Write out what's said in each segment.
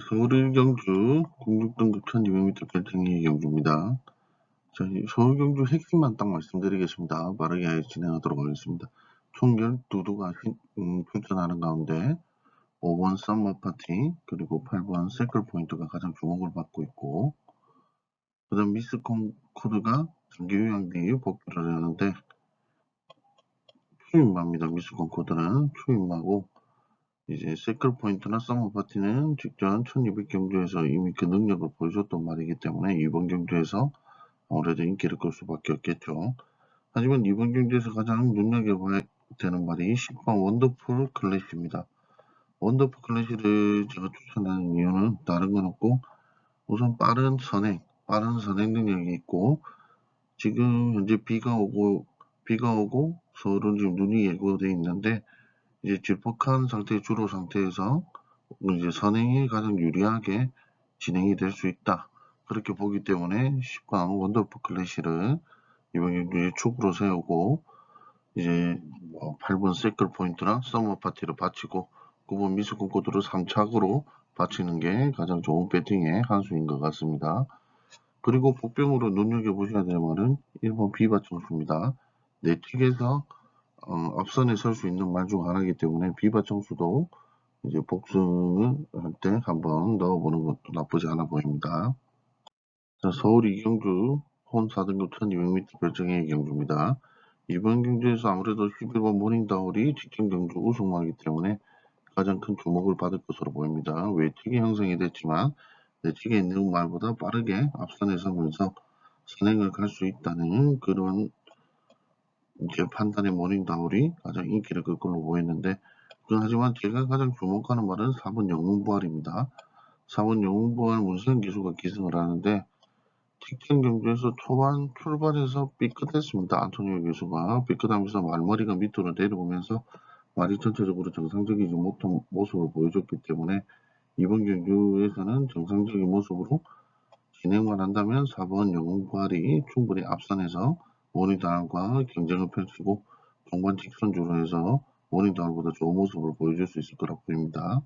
서울 경주 국립등급 1200m 별장의 경주입니다. 자, 서울 경주 핵심만 딱 말씀드리겠습니다. 빠르게 진행하도록 하겠습니다. 총 12두가 출전하는 가운데 5번 썸머 파티 그리고 8번 세클 포인트가 가장 주목을 받고 있고, 그 다음 미스콘 코드가 장기 요양 뒤 복귀를 하는데 추임마입니다. 미스콘 코드는 추임마고, 이제 세클 포인트나 썸머 파티는 직전 1200 경주에서 이미 그 능력을 보여줬던 말이기 때문에 이번 경주에서 아무래도 인기를 끌 수밖에 없겠죠. 하지만 이번 경주에서 가장 눈여겨봐야 되는 말이 10번 원더풀 클래시입니다. 원더풀 클래시를 제가 추천하는 이유는 다른 건 없고, 우선 빠른 선행 능력이 있고, 지금 현재 비가 오고 서울은 지금 눈이 예고되어 있는데, 이제 질퍽한 주로 상태에서 이제 선행이 가장 유리하게 진행이 될 수 있다. 그렇게 보기 때문에 10번 원더풀 클래시를 이번 경기에 축으로 세우고, 이제 8번 세클 포인트나 서머 파티를 바치고 9번 미스콘 코드를 3착으로 바치는 게 가장 좋은 배팅의 한 수인 것 같습니다. 그리고 복병으로 눈여겨보셔야 될 말은 1번 비바청수입니다. 내틱에서 앞선에 설 수 있는 말 중 하나이기 때문에 비바청수도 이제 복승을 할 때 한번 넣어보는 것도 나쁘지 않아 보입니다. 자, 서울 이경주 혼 4등급 1200m 별정의 경주입니다. 이번 경주에서 아무래도 11번 모닝다울이 직전 경주 우승마이기 때문에 가장 큰 주목을 받을 것으로 보입니다. 외측이 형성이 됐지만 내측에 있는 말보다 빠르게 앞선에 서면서 선행을 갈 수 있다는 그런 이제 판단의 모닝다울이 가장 인기를 끌 걸로 보였는데, 하지만 제가 가장 주목하는 말은 4번 영웅부활입니다. 4번 영웅부활 문세영 기수가 기승을 하는데, 직전 경주에서 초반 출발해서 삐끗했습니다. 안토니오 기수가 삐끗하면서 말머리가 밑으로 내려오면서 말이 전체적으로 정상적이지 못한 모습을 보여줬기 때문에 이번 경주에서는 정상적인 모습으로 진행만 한다면 4번 영웅부활이 충분히 앞선에서 모닝다울과 경쟁을 펼치고 동반 직선주로 해서 모닝다울보다 좋은 모습을 보여줄 수 있을 거라고 보입니다.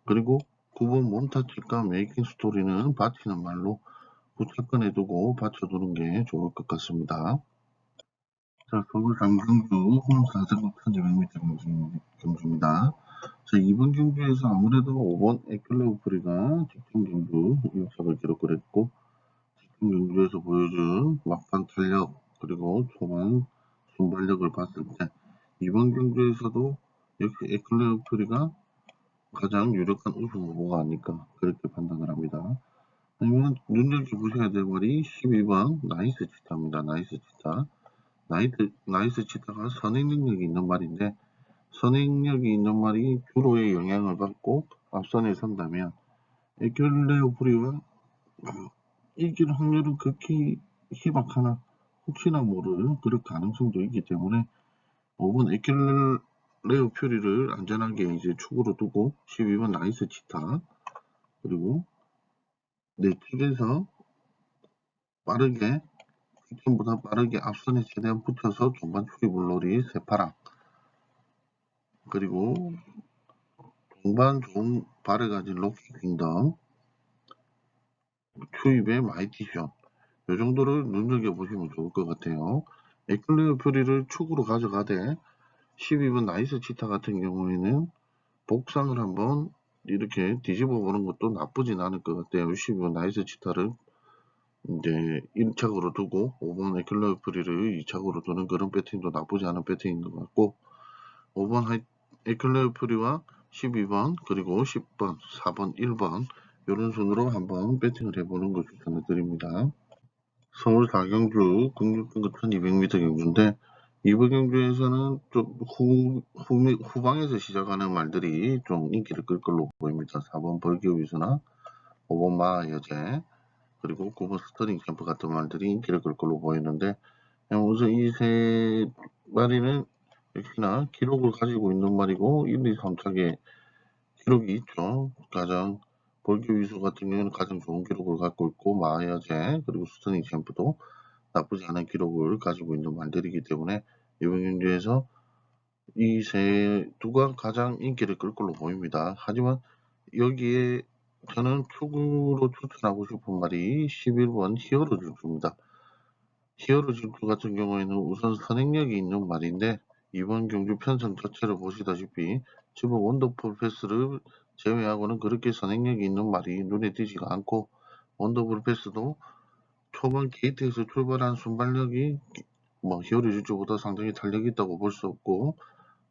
그리고 9번 몬타치과 메이킹 스토리는 바치는 말로 부착근에 두고 받쳐두는 게 좋을 것 같습니다. 자, 서울 강경주 홈 4등급 1200m 경주입니다. 자, 이번 경주에서 아무래도 5번 에클레오프리가 직전 경주 1착을 기록을 했고, 직전 경주에서 보여준 막판 탄력 그리고 초반 순발력을 봤을 때 이번 경주에서도 역시 에클레오프리가 가장 유력한 우승 후보가 아닐까 그렇게 판단을 합니다. 아니면 눈여겨보셔야 될 말이 12번 나이스 치타입니다. 나이스 치타. 나이스 치타가 선행 능력이 있는 말인데, 선행력이 있는 말이 주로의 영향을 받고 앞선에 선다면 에클레오프리와 이길 확률은 극히 희박하나 혹시나 모를 그럴 가능성도 있기 때문에 5번 에클레오퓨리를 안전하게 이제 축으로 두고 12번 나이스 치타, 그리고 내측에서 빠르게 직전보다 빠르게 앞선에 최대한 붙여서 전반 추리블로리 세파랑, 그리고 동반 좋은 발을 가진 로키 킹덤, 추입의 마이티션, 이 정도를 눈여겨보시면 좋을 것 같아요. 에클레어 퓨리를 축으로 가져가되 12번 나이스 치타 같은 경우에는 복상을 한번 이렇게 뒤집어 보는 것도 나쁘진 않을 것 같아요. 12번 나이스 치타를 이제 1착으로 두고 5번 에클레어 퓨리를 2착으로 두는 그런 배팅도 나쁘지 않은 배팅인 것 같고, 5번 에클레어 퓨리와 12번 그리고 10번, 4번, 1번 이런 순으로 한번 배팅을 해보는 걸 추천을 드립니다. 서울 4경주 국립등급 1200m 경주인데, 이번 경주에서는 좀 후방에서 시작하는 말들이 좀 인기를 끌 걸로 보입니다. 4번 벌기오 위수나 5번 마여제 그리고 9번 스터링 캠프 같은 말들이 인기를 끌 걸로 보이는데, 우선 이 세 마리는 역시나 기록을 가지고 있는 말이고 1, 2, 3착에 기록이 있죠. 가장 벌기오 위수 같은 경우는 가장 좋은 기록을 갖고 있고, 마여제 그리고 스터링 캠프도 나쁘지 않은 기록을 가지고 있는 말들이기 때문에 이번 경기에서 이 세 두가 가장 인기를 끌 걸로 보입니다. 하지만 여기에 저는 축으로 추천하고 싶은 말이 11번 히어로 질주입니다. 히어로 질주 같은 경우에는 우선 선행력이 있는 말인데 이번 경주 편성 자체를 보시다시피 지금 원더풀 패스를 제외하고는 그렇게 선행력이 있는 말이 눈에 띄지가 않고, 원더풀 패스도 초반 게이트에서 출발한 순발력이 히어로 질주보다 상당히 탄력이 있다고 볼 수 없고,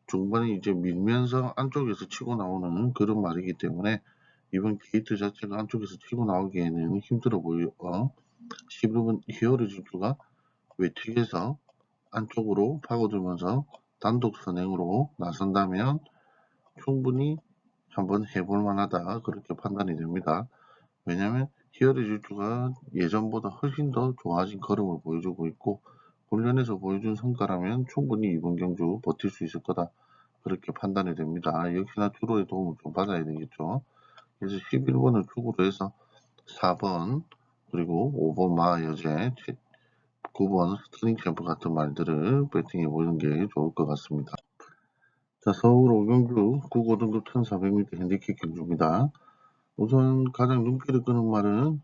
중반에 이제 밀면서 안쪽에서 치고 나오는 그런 말이기 때문에 이번 게이트 자체가 안쪽에서 치고 나오기에는 힘들어 보여. 11번 히어로 질주가 외측에서 안쪽으로 파고들면서 단독 선행으로 나선다면 충분히 한번 해볼 만하다, 그렇게 판단이 됩니다. 왜냐하면 히어로 질주가 예전보다 훨씬 더 좋아진 걸음을 보여주고 있고, 훈련에서 보여준 성과라면 충분히 이번 경주 버틸 수 있을 거다, 그렇게 판단이 됩니다. 역시나 주로의 도움을 좀 받아야 되겠죠. 그래서 11번을 축으로 해서 4번 그리고 5번 마여제, 9번 스트링 챔프 같은 말들을 배팅해 보는 게 좋을 것 같습니다. 자, 서울 오경주 9고등급 1400m 핸디캡 경주입니다. 우선 가장 눈길을 끄는 말은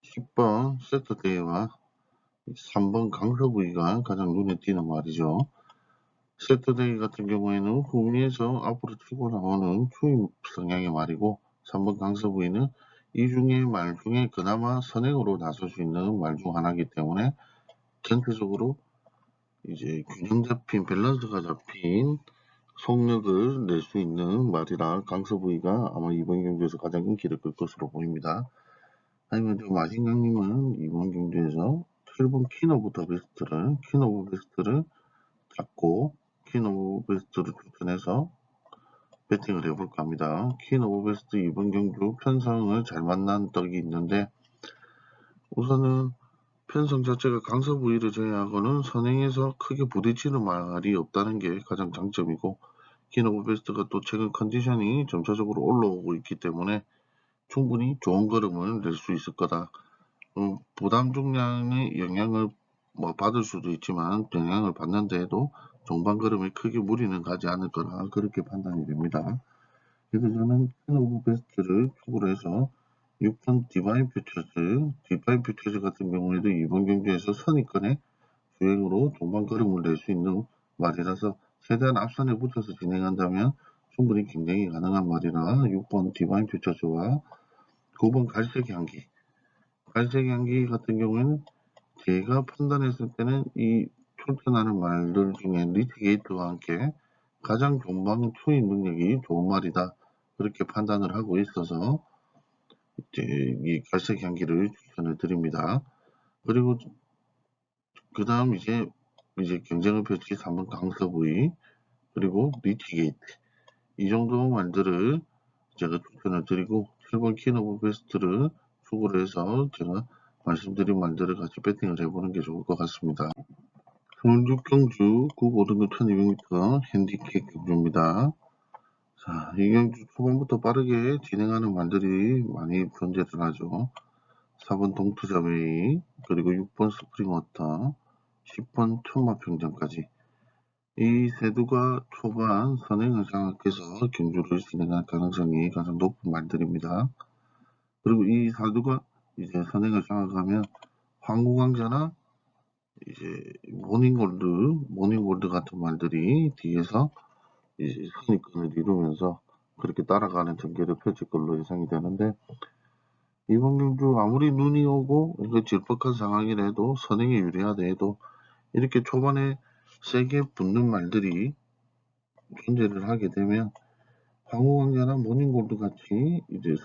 10번 세터데이와 3번 강서부위가 가장 눈에 띄는 말이죠. 세터데이 같은 경우에는 후미에서 앞으로 치고 나오는 추임 성향의 말이고, 3번 강서부위는 이 중에 말 중에 그나마 선행으로 나설 수 있는 말 중 하나이기 때문에 전체적으로 이제 균형 잡힌, 밸런스가 잡힌 속력을 낼 수 있는 말이라 강서부위가 아마 이번 경주에서 가장 인기를 끌 것으로 보입니다. 하지만 좀 마신강님은 이번 경주에서 7번 퀸오브 베스트를 잡고 퀸오브 베스트를 추천해서 배팅을 해볼까 합니다. 퀸오브 베스트 이번 경주 편성을 잘 만난 떡이 있는데, 우선은 편성 자체가 강서 부위를 제외하고는 선행에서 크게 부딪히는 말이 없다는 게 가장 장점이고, 퀸오브 베스트가 또 최근 컨디션이 점차적으로 올라오고 있기 때문에 충분히 좋은 걸음을 낼 수 있을 거다. 부담 중량의 영향을 받을 수도 있지만 영향을 받는 데에도 종반 걸음에 크게 무리는 가지 않을 거라, 그렇게 판단이 됩니다. 그래서 저는 퀸 오브 베스트를 축으로 해서 6번 디바인 퓨처즈 같은 경우에도 이번 경주에서 선입견에 주행으로 종반 걸음을 낼 수 있는 말이라서 최대한 앞선에 붙어서 진행한다면 충분히 경쟁이 가능한 말이라 6번 디바인 퓨처즈와 9번 갈색 향기 같은 경우에는 제가 판단했을 때는 이 출전하는 말들 중에 리티게이트와 함께 가장 종방 투입 능력이 좋은 말이다, 그렇게 판단을 하고 있어서 이제 이 갈색 향기를 추천을 드립니다. 그리고 그 다음 이제 경쟁을 펼칠 3번 강서부위 그리고 리티게이트, 이 정도 말들을 제가 추천을 드리고 7번 퀸오브 베스트를 추구를 해서 제가 말씀드린 말들을 같이 배팅을 해보는 게 좋을 것 같습니다. 서울 6경주 9고등급 1200m 핸디캡 경주입니다. 자, 이 경주 초반부터 빠르게 진행하는 말들이 많이 존재를 하죠. 4번 동투자웨이, 그리고 6번 스프링워터, 10번 천마평전까지. 이 세두가 초반 선행을 장악해서 경주를 진행할 가능성이 가장 높은 말들입니다. 그리고 이 사두가 이제 선행을 장악하면 황구강자나 이제 모닝골드 같은 말들이 뒤에서 이제 선입견을 이루면서 그렇게 따라가는 전개를 펼칠 걸로 예상이 되는데, 이번 경주 아무리 눈이 오고 이거 질퍽한 상황이라도 선행에 유리하다 해도 이렇게 초반에 세게 붙는 말들이 존재를 하게 되면 황후강자나 모닝골드 같이 이제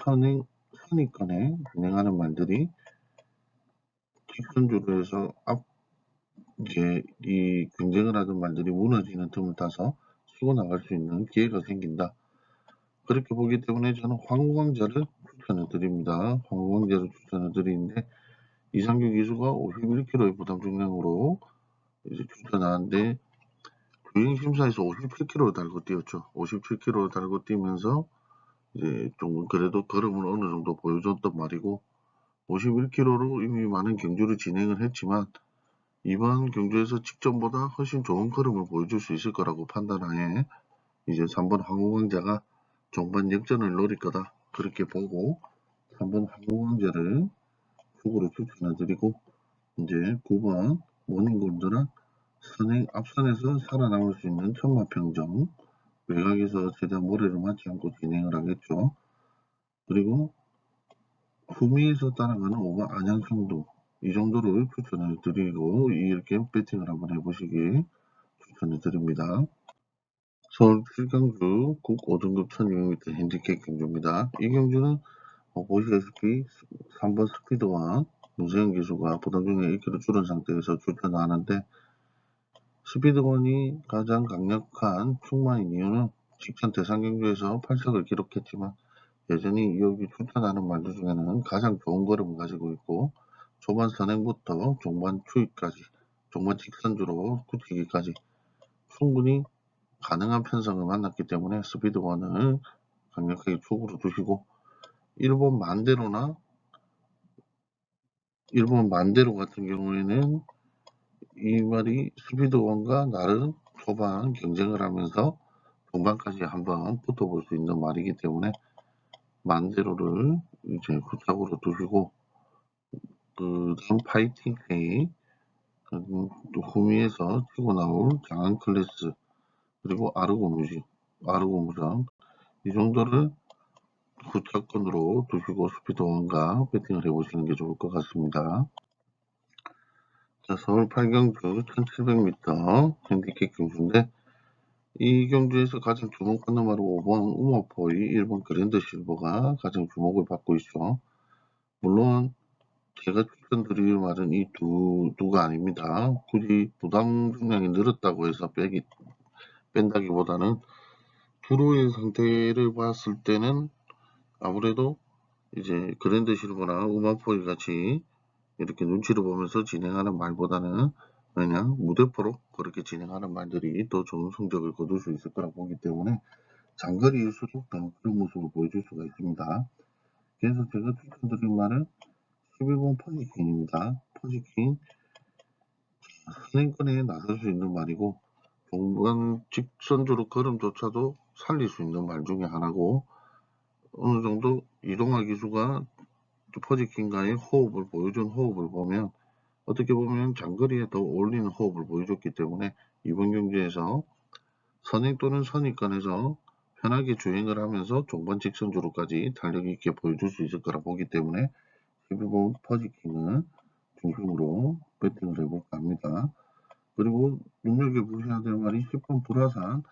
선입견에 진행하는 말들이 직선주로 해서 이제 이 경쟁을 하던 말들이 무너지는 틈을 타서 치고 나갈 수 있는 기회가 생긴다, 그렇게 보기 때문에 저는 황후강자를 추천을 드립니다. 황후강자를 추천을 드리는데 이상규 기수가 51kg의 부담 중량으로 이제 추천하는데 주행심사에서 57kg를 달고 뛰었죠. 57kg를 달고 뛰면서 이제 좀 그래도 걸음을 어느 정도 보여줬단 말이고, 51kg로 이미 많은 경주를 진행을 했지만 이번 경주에서 직전보다 훨씬 좋은 걸음을 보여줄 수 있을 거라고 판단하에 이제 3번 황후강자가 종반 역전을 노릴 거다, 그렇게 보고 3번 항우왕제를 축으로 추천해드리고, 이제 9번 모닝골드랑 선행 앞선에서 살아남을 수 있는 천마평정, 외곽에서 최대한 모래를 맞지 않고 진행을 하겠죠. 그리고 후미에서 따라가는 5번 안양성도, 이 정도를 추천해 드리고 이렇게 배팅을 한번 해보시길 추천해 드립니다. 서울 7경주 국 5등급 1200m 핸디캡 경주입니다. 이 경주는 보시다시피 3번 스피드와 노세현 기수가 부담 중에 1km 줄은 상태에서 출전하는데, 스피드원이 가장 강력한 충만인 이유는 직전 대상 경주에서 8석을 기록했지만 여전히 여기 출전하는 말들 중에는 가장 좋은 걸음을 가지고 있고, 초반 선행부터 종반 추위까지, 종반 직선주로 굳히기까지 충분히 가능한 편성을 만났기 때문에 스피드원을 강력하게 축으로 두시고, 일본 만대로 같은 경우에는 이 말이 스피드원과 나름 초반 경쟁을 하면서 중반까지 한번 붙어볼 수 있는 말이기 때문에 만대로를 이제 후착으로 두시고, 그 다음 파이팅 K, 후미에서 치고 나올 장안 클래스, 그리고 아르고무장, 이 정도를 후차권으로 두시고 스피드원과 배팅을 해보시는 게 좋을 것 같습니다. 자, 서울 8경주 1700m 핸디캡 경주인데, 이 경주에서 가장 주목하는 말은 5번 우마포이, 1번 그랜드 실버가 가장 주목을 받고 있죠. 물론 제가 추천드릴 말은 이 두가 아닙니다. 굳이 부담 중량이 늘었다고 해서 뺀다기보다는 주로의 상태를 봤을 때는 아무래도 이제 그랜드 실버나 우마포이 같이 이렇게 눈치를 보면서 진행하는 말보다는 그냥 무대포로 그렇게 진행하는 말들이 더 좋은 성적을 거둘 수 있을 거라고 보기 때문에 장거리일수록 더 그런 모습을 보여줄 수가 있습니다. 그래서 제가 추천드릴 말은 11번 퍼지킹입니다. 퍼지킹, 선행권에 나설 수 있는 말이고, 종반 직선주로 걸음조차도 살릴 수 있는 말 중에 하나고, 어느 정도 이동화 기수가 퍼지킹과의 호흡을 보여준 호흡을 보면, 어떻게 보면 장거리에 더 어울리는 호흡을 보여줬기 때문에 이번 경기에서 선행 또는 선입권에서 편하게 주행을 하면서 종반 직선주로까지 달력 있게 보여줄 수 있을 거라 보기 때문에 12번 퍼지킹을 중심으로 배팅을 해볼까 합니다. 그리고 눈여겨보셔야 될 말이 10번 불화산,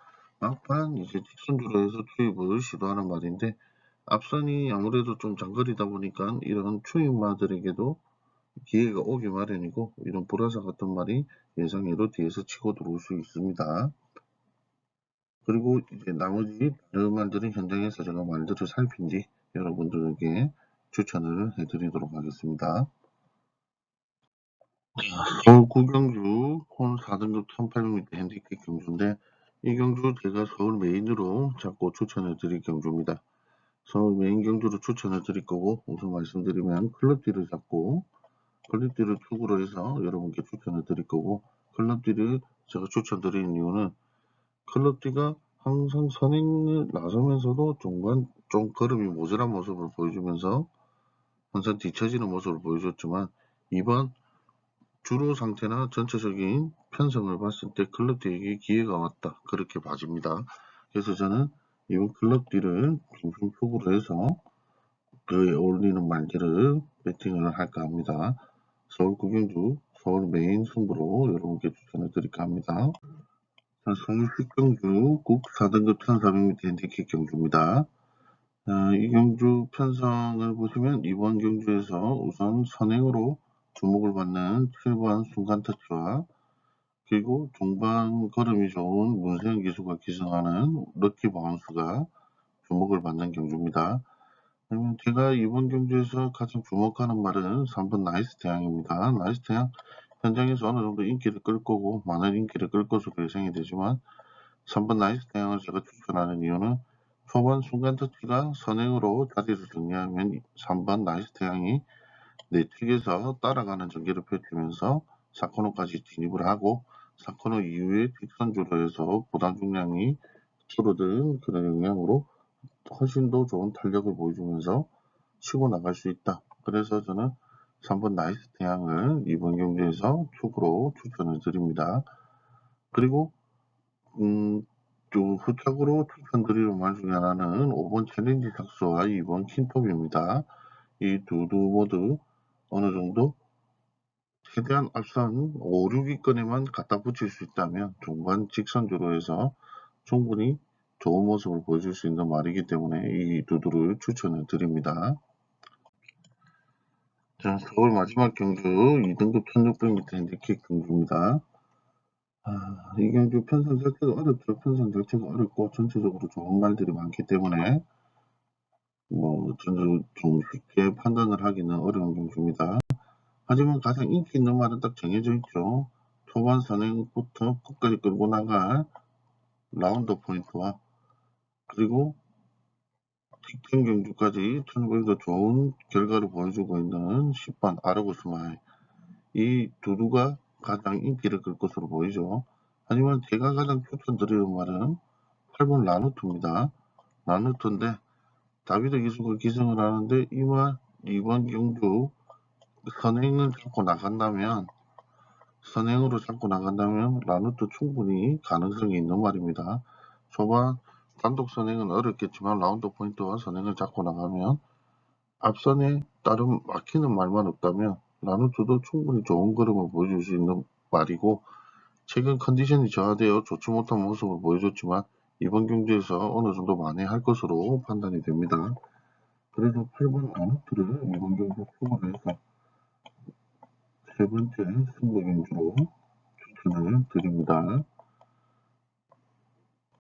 막판 이제 직선주로 해서 투입을 시도하는 말인데, 앞선이 아무래도 좀 장거리다 보니까 이런 투입마들에게도 기회가 오기 마련이고, 이런 불화산 같은 말이 예상외로 뒤에서 치고 들어올 수 있습니다. 그리고 이제 나머지 다른 말들은 현장에서 제가 말들을 살핀 뒤 여러분들에게 추천을 해드리도록 하겠습니다. 서울 구경주 혼 4등급 1800m 핸디캡 경주인데, 이 경주 제가 서울 메인으로 잡고 추천해 드릴 경주입니다. 서울 메인 경주로 추천해 드릴 거고, 우선 말씀드리면 클럽띠를 잡고 클럽띠를 축으로 해서 여러분께 추천해 드릴 거고, 클럽띠를 제가 추천드리는 이유는 클럽띠가 항상 선행을 나서면서도 중간 좀 걸음이 모자란 모습을 보여주면서 항상 뒤처지는 모습을 보여줬지만, 이번 주로 상태나 전체적인 편성을 봤을 때 클럽띠에게 기회가 왔다, 그렇게 봐집니다. 그래서 저는 이번 클럽띠를 중심축으로 해서 그에 어울리는 말들을 배팅을 할까 합니다. 서울 구경주 서울 메인 승부로 여러분께 추천해 드릴까 합니다. 자, 서울 10경주 국 4등급 1400m 핸디캡 경주입니다. 이 경주 편성을 보시면 이번 경주에서 우선 선행으로 주목을 받는 7번 순간터치와, 그리고 종반 걸음이 좋은 문세영 기수가 기승하는 럭키 바운스가 주목을 받는 경주입니다. 제가 이번 경주에서 가장 주목하는 말은 3번 나이스 태양입니다. 나이스 태양, 현장에서 어느 정도 인기를 끌 거고 많은 인기를 끌 것으로 예상이 되지만, 3번 나이스 태양을 제가 추천하는 이유는 초반 순간 터치가 선행으로 자리를 정리하면 3번 나이스 태양이 내측에서 따라가는 전개를 펼치면서 4코너까지 진입을 하고, 4코너 이후에 직선주로 해서 부담 중량이 줄어든 그런 영향으로 훨씬 더 좋은 탄력을 보여주면서 치고 나갈 수 있다. 그래서 저는 3번 나이스 태양을 이번 경주에서 축으로 추천을 드립니다. 그리고 또 후착으로 추천드리는 말 중에 하나는 5번 챌린지 삭스와 2번 킨톱입니다. 이 두 모두 어느 정도 최대한 앞선 5, 6위권에만 갖다 붙일 수 있다면 중간 직선주로 해서 충분히 좋은 모습을 보여줄 수 있는 말이기 때문에 이 두두를 추천을 드립니다. 자, 4월 마지막 경주 2등급 1600m 핸디캡 경주입니다. 이 경주 편성 자체가 어렵죠. 편성 자체가 어렵고 전체적으로 좋은 말들이 많기 때문에 전체적으로 좀 쉽게 판단을 하기는 어려운 경주입니다. 하지만 가장 인기 있는 말은 딱 정해져 있죠. 초반 선행부터 끝까지 끌고 나갈 라운드 포인트와 그리고 직전 경주까지 1500도 좋은 결과를 보여주고 있는 10번 아르고스마일 이 두두가 가장 인기를 끌 것으로 보이죠. 하지만 제가 가장 추천드리는 말은 8번 라누트입니다. 라누트인데 다비드 기수가 기승을 하는데 이번 경주 선행으로 잡고 나간다면 라누트 충분히 가능성이 있는 말입니다. 초반 단독 선행은 어렵겠지만 라운드 포인트와 선행을 잡고 나가면 앞선에 다른 막히는 말만 없다면 라누트도 충분히 좋은 걸음을 보여줄 수 있는 말이고 최근 컨디션이 저하되어 좋지 못한 모습을 보여줬지만 이번 경주에서 어느 정도 만회할 것으로 판단이 됩니다. 그래서 8번 라누트를 이번 경주 추가로 해서 세 번째 승부 경주로 추천을 드립니다.